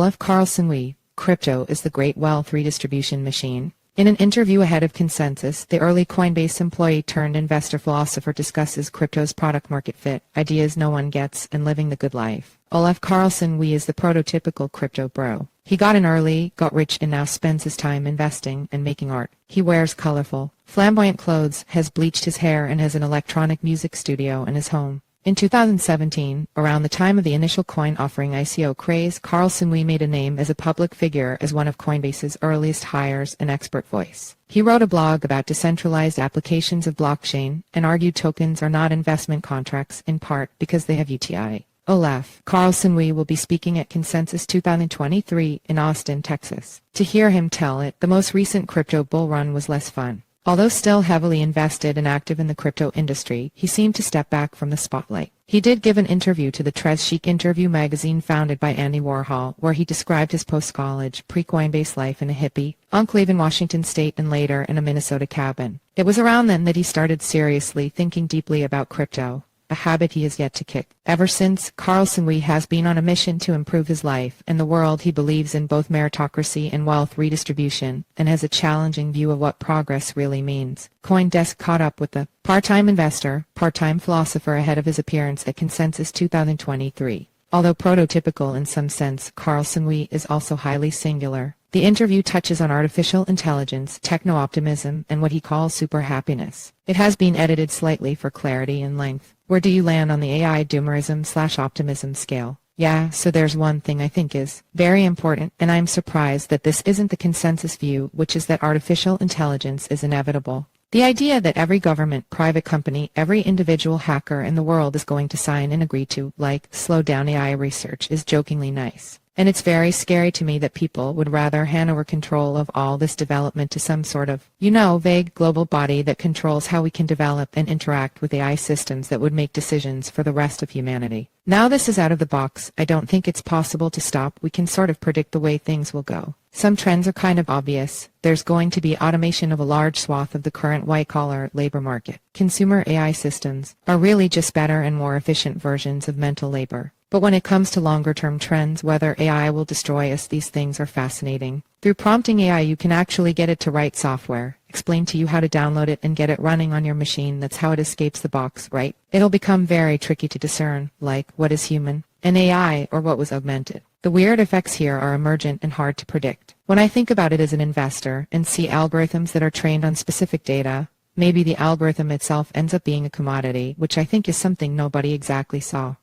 Olaf Carlson Wee, crypto is the great wealth redistribution machine. In an interview ahead of Consensus, the early Coinbase employee turned investor-philosopher discusses crypto's product-market fit, ideas no one gets, and living the good life. Olaf Carlson Wee is the prototypical crypto bro. He got in early, got rich, and now spends his time investing and making art. He wears colorful, flamboyant clothes, has bleached his hair, and has an electronic music studio in his home. In 2017, around the time of the initial coin offering ICO craze, Carlson Wee made a name as a public figure as one of Coinbase's earliest hires and expert voice. He wrote a blog about decentralized applications of blockchain and argued tokens are not investment contracts, in part because they have UTI. Olaf Carlson Wee will be speaking at Consensus 2023 in Austin, Texas. To hear him tell it, the most recent crypto bull run was less fun. Although still heavily invested and active in the crypto industry, he seemed to step back from the spotlight. He did give an interview to the Très Chic interview magazine founded by Andy Warhol, where he described his post-college, pre-Coinbase life in a hippie, enclave in Washington state and later in a Minnesota cabin. It was around then that he started seriously thinking deeply about crypto, a habit he has yet to kick. Ever since, Carlson Wee has been on a mission to improve his life and the world. He believes in both meritocracy and wealth redistribution, and has a challenging view of what progress really means. CoinDesk caught up with the part-time investor, part-time philosopher ahead of his appearance at Consensus 2023. Although prototypical in some sense, Carlson Wee is also highly singular. The interview touches on artificial intelligence, techno-optimism, and what he calls super happiness. It has been edited slightly for clarity and length. Where do you land on the AI doomerism/optimism scale? Yeah, so there's one thing I think is very important, and I'm surprised that this isn't the consensus view, which is that artificial intelligence is inevitable. The idea that every government, private company, every individual hacker in the world is going to sign and agree to, slow down AI research is jokingly nice. And it's very scary to me that people would rather hand over control of all this development to some sort of, vague global body that controls how we can develop and interact with AI systems that would make decisions for the rest of humanity. Now this is out of the box. I don't think it's possible to stop. We can sort of predict the way things will go. Some trends are kind of obvious. There's going to be automation of a large swath of the current white-collar labor market. Consumer AI systems are really just better and more efficient versions of mental labor. But when it comes to longer-term trends, whether AI will destroy us, these things are fascinating. Through prompting AI, you can actually get it to write software, explain to you how to download it, and get it running on your machine. That's how it escapes the box, right? It'll become very tricky to discern, what is human, an AI, or what was augmented. The weird effects here are emergent and hard to predict. When I think about it as an investor and see algorithms that are trained on specific data, maybe the algorithm itself ends up being a commodity, which I think is something nobody exactly saw.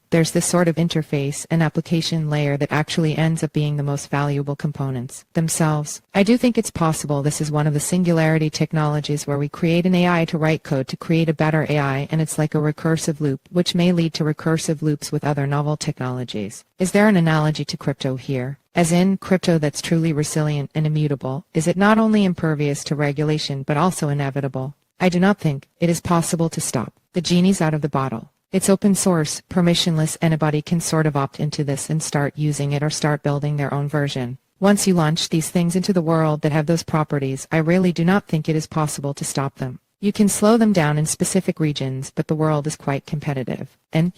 There's this sort of interface and application layer that actually ends up being the most valuable components themselves. I do think it's possible this is one of the singularity technologies where we create an AI to write code to create a better AI, and it's like a recursive loop, which may lead to recursive loops with other novel technologies. Is there an analogy to crypto here? As in, crypto that's truly resilient and immutable, is it not only impervious to regulation but also inevitable? I do not think it is possible to stop. The genie's out of the bottle. It's open source, permissionless. Anybody can sort of opt into this and start using it or start building their own version. Once you launch these things into the world that have those properties, I really do not think it is possible to stop them. You can slow them down in specific regions, but the world is quite competitive. And,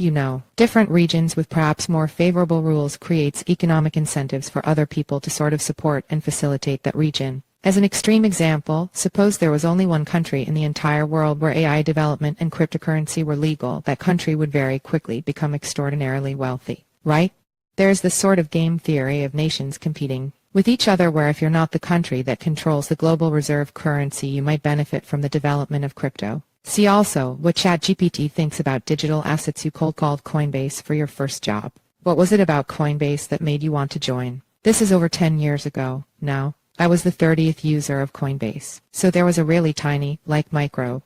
different regions with perhaps more favorable rules creates economic incentives for other people to sort of support and facilitate that region. As an extreme example, suppose there was only one country in the entire world where AI development and cryptocurrency were legal. That country would very quickly become extraordinarily wealthy, right? There's this sort of game theory of nations competing with each other where if you're not the country that controls the global reserve currency, you might benefit from the development of crypto. See also what ChatGPT thinks about digital assets. You cold-called Coinbase for your first job. What was it about Coinbase that made you want to join? This is over 10 years ago now. I was the 30th user of Coinbase. So there was a really tiny, micro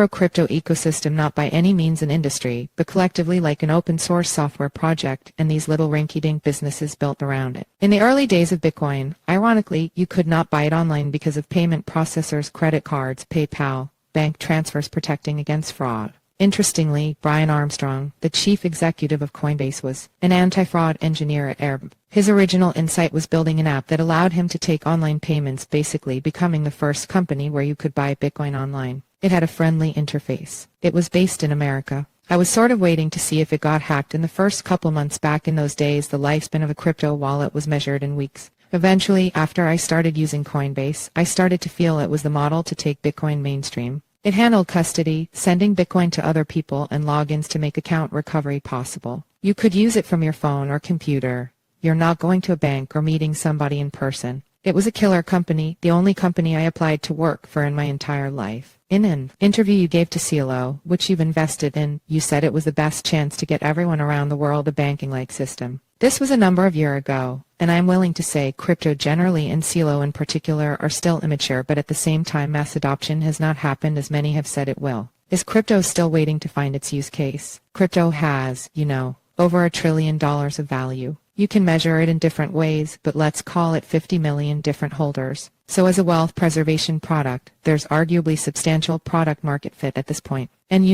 crypto ecosystem, not by any means an industry, but collectively like an open source software project, and these little rinky-dink businesses built around it. In the early days of Bitcoin, ironically, you could not buy it online because of payment processors, credit cards, PayPal, bank transfers protecting against fraud. Interestingly, Brian Armstrong, the chief executive of Coinbase, was an anti-fraud engineer at Ethereum. His original insight was building an app that allowed him to take online payments, basically becoming the first company where you could buy Bitcoin online. It had a friendly interface. It was based in America. I was sort of waiting to see if it got hacked in the first couple months. Back in those days, the lifespan of a crypto wallet was measured in weeks. Eventually, after I started using Coinbase, I started to feel it was the model to take Bitcoin mainstream. It handled custody, sending Bitcoin to other people, and logins to make account recovery possible. You could use it from your phone or computer. You're not going to a bank or meeting somebody in person. It was a killer company, the only company I applied to work for in my entire life. In an interview you gave to CLO, which you've invested in, you said it was the best chance to get everyone around the world a banking-like system. This was a number of years ago, and I'm willing to say crypto generally and CLO in particular are still immature, but at the same time mass adoption has not happened as many have said it will. Is crypto still waiting to find its use case? Crypto has, over $1 trillion of value. You can measure it in different ways, but let's call it 50 million different holders. So as a wealth preservation product, there's arguably substantial product market fit at this point. And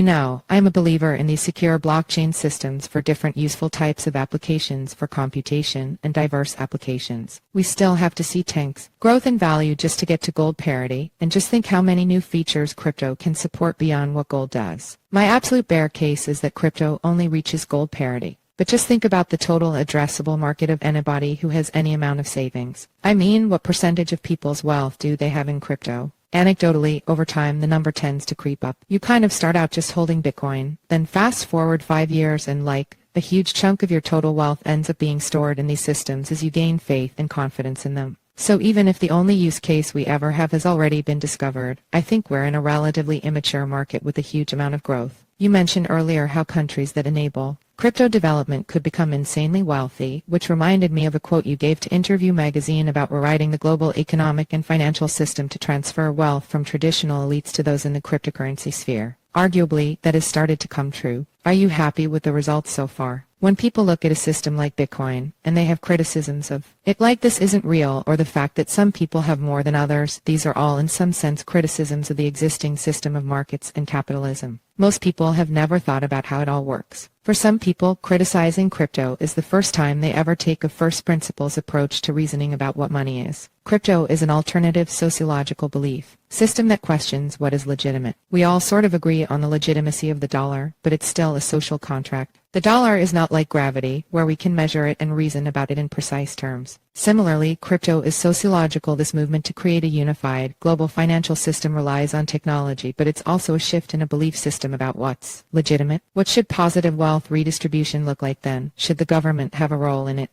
I'm a believer in these secure blockchain systems for different useful types of applications for computation and diverse applications. We still have to see tanks, growth in value just to get to gold parity, and just think how many new features crypto can support beyond what gold does. My absolute bear case is that crypto only reaches gold parity. But just think about the total addressable market of anybody who has any amount of savings. I mean, what percentage of people's wealth do they have in crypto? Anecdotally, over time the number tends to creep up. You kind of start out just holding Bitcoin, then fast forward 5 years and a huge chunk of your total wealth ends up being stored in these systems as you gain faith and confidence in them. So even if the only use case we ever have has already been discovered, I think we're in a relatively immature market with a huge amount of growth. You mentioned earlier how countries that enable crypto development could become insanely wealthy, which reminded me of a quote you gave to Interview magazine about rewriting the global economic and financial system to transfer wealth from traditional elites to those in the cryptocurrency sphere. Arguably, that has started to come true. Are you happy with the results so far? When people look at a system like Bitcoin, and they have criticisms of it like this isn't real, or the fact that some people have more than others, these are all in some sense criticisms of the existing system of markets and capitalism. Most people have never thought about how it all works. For some people, criticizing crypto is the first time they ever take a first principles approach to reasoning about what money is. Crypto is an alternative sociological belief system that questions what is legitimate. We all sort of agree on the legitimacy of the dollar, but it's still a social contract. The dollar is not like gravity, where we can measure it and reason about it in precise terms. Similarly, crypto is sociological. This movement to create a unified, global financial system relies on technology, but it's also a shift in a belief system about what's legitimate. What should positive wealth redistribution look like then? Should the government have a role in it?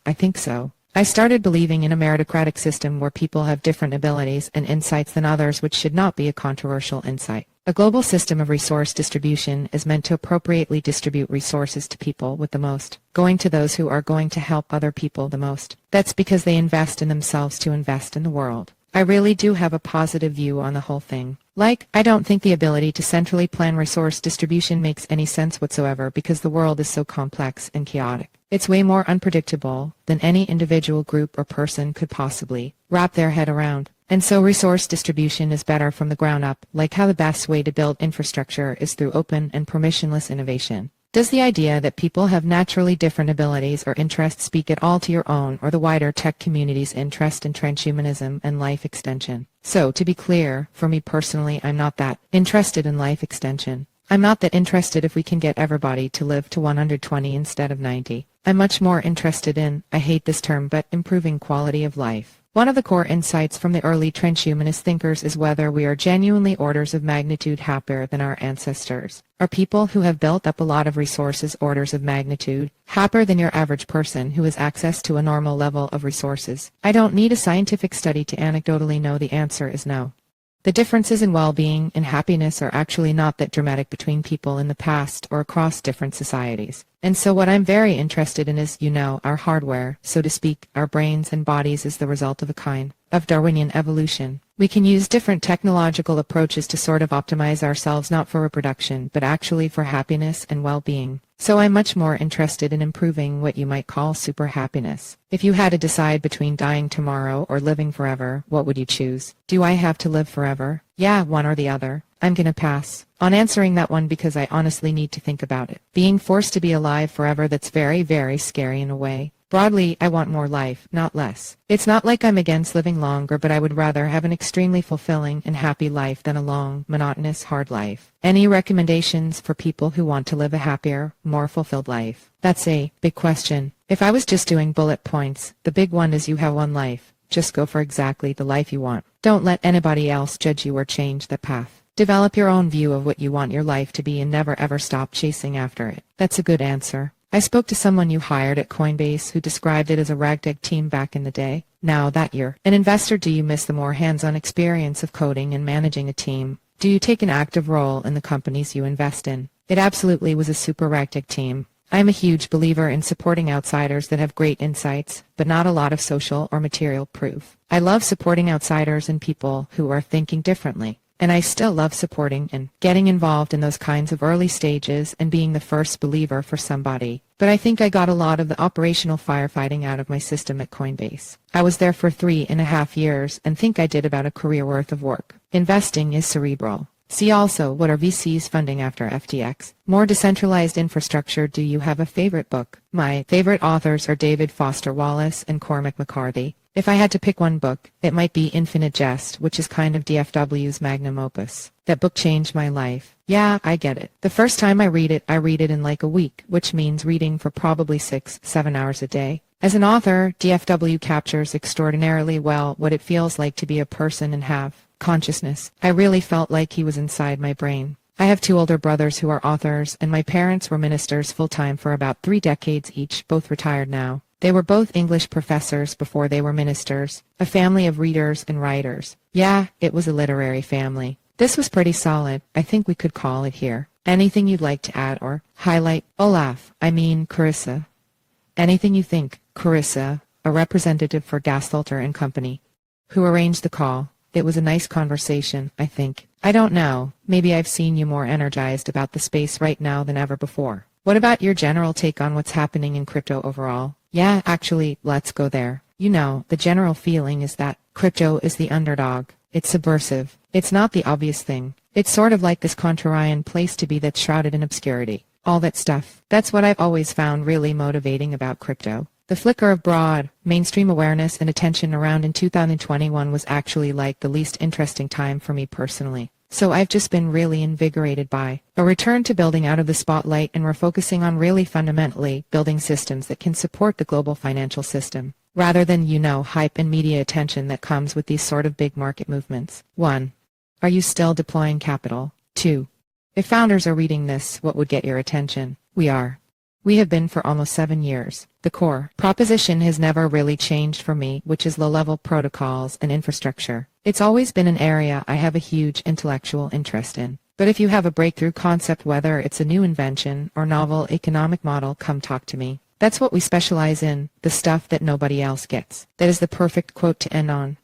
I think so. I started believing in a meritocratic system where people have different abilities and insights than others, which should not be a controversial insight. A global system of resource distribution is meant to appropriately distribute resources to people with the most, going to those who are going to help other people the most. That's because they invest in themselves to invest in the world. I really do have a positive view on the whole thing. I don't think the ability to centrally plan resource distribution makes any sense whatsoever because the world is so complex and chaotic. It's way more unpredictable than any individual group or person could possibly wrap their head around. And so resource distribution is better from the ground up, like how the best way to build infrastructure is through open and permissionless innovation. Does the idea that people have naturally different abilities or interests speak at all to your own or the wider tech community's interest in transhumanism and life extension? So, to be clear, for me personally, I'm not that interested in life extension. I'm not that interested if we can get everybody to live to 120 instead of 90. I'm much more interested in, I hate this term, but improving quality of life. One of the core insights from the early transhumanist thinkers is whether we are genuinely orders of magnitude happier than our ancestors. Are people who have built up a lot of resources orders of magnitude happier than your average person who has access to a normal level of resources? I don't need a scientific study to anecdotally know the answer is no. The differences in well-being and happiness are actually not that dramatic between people in the past or across different societies. And so what I'm very interested in is, our hardware, so to speak, our brains and bodies is the result of a kind of Darwinian evolution. We can use different technological approaches to sort of optimize ourselves not for reproduction, but actually for happiness and well-being. So I'm much more interested in improving what you might call super happiness. If you had to decide between dying tomorrow or living forever, what would you choose? Do I have to live forever? Yeah, one or the other. I'm gonna pass on answering that one because I honestly need to think about it. Being forced to be alive forever, that's very, very scary in a way. Broadly, I want more life, not less. It's not like I'm against living longer, but I would rather have an extremely fulfilling and happy life than a long, monotonous, hard life. Any recommendations for people who want to live a happier, more fulfilled life? That's a big question. If I was just doing bullet points, the big one is you have one life. Just go for exactly the life you want. Don't let anybody else judge you or change the path. Develop your own view of what you want your life to be and never ever stop chasing after it. That's a good answer. I spoke to someone you hired at Coinbase who described it as a ragtag team back in the day. Now that you're an investor, do you miss the more hands-on experience of coding and managing a team? Do you take an active role in the companies you invest in? It absolutely was a super ragtag team. I am a huge believer in supporting outsiders that have great insights, but not a lot of social or material proof. I love supporting outsiders and people who are thinking differently. And I still love supporting and getting involved in those kinds of early stages and being the first believer for somebody. But I think I got a lot of the operational firefighting out of my system at Coinbase. I was there for 3.5 years and think I did about a career worth of work. Investing is cerebral. See also, what are VCs funding after FTX? More decentralized infrastructure. Do you have a favorite book? My favorite authors are David Foster Wallace and Cormac McCarthy. If I had to pick one book, it might be Infinite Jest, which is kind of DFW's magnum opus. That book changed my life. Yeah, I get it. The first time I read it in like a week, which means reading for probably 6-7 hours a day. As an author, DFW captures extraordinarily well what it feels like to be a person and have consciousness. I really felt like he was inside my brain. I have 2 older brothers who are authors, and my parents were ministers full-time for about 3 decades each, both retired now. They were both English professors before they were ministers, a family of readers and writers. Yeah, it was a literary family. This was pretty solid. I think we could call it here. Anything you'd like to add or highlight? Carissa. Anything you think, Carissa, a representative for Gastalter and Company, who arranged the call. It was a nice conversation, I think. I don't know, maybe I've seen you more energized about the space right now than ever before. What about your general take on what's happening in crypto overall? Yeah, actually, let's go there. You know, the general feeling is that crypto is the underdog. It's subversive. It's not the obvious thing. It's sort of like this contrarian place to be that's shrouded in obscurity. All that stuff. That's what I've always found really motivating about crypto. The flicker of broad, mainstream awareness and attention around in 2021 was actually like the least interesting time for me personally. So I've just been really invigorated by a return to building out of the spotlight, and we're focusing on really fundamentally building systems that can support the global financial system, rather than, hype and media attention that comes with these sort of big market movements. 1. Are you still deploying capital? 2. If founders are reading this, what would get your attention? We are. We have been for almost 7 years. The core proposition has never really changed for me, which is low-level protocols and infrastructure. It's always been an area I have a huge intellectual interest in. But if you have a breakthrough concept, whether it's a new invention or novel economic model, come talk to me. That's what we specialize in, the stuff that nobody else gets. That is the perfect quote to end on.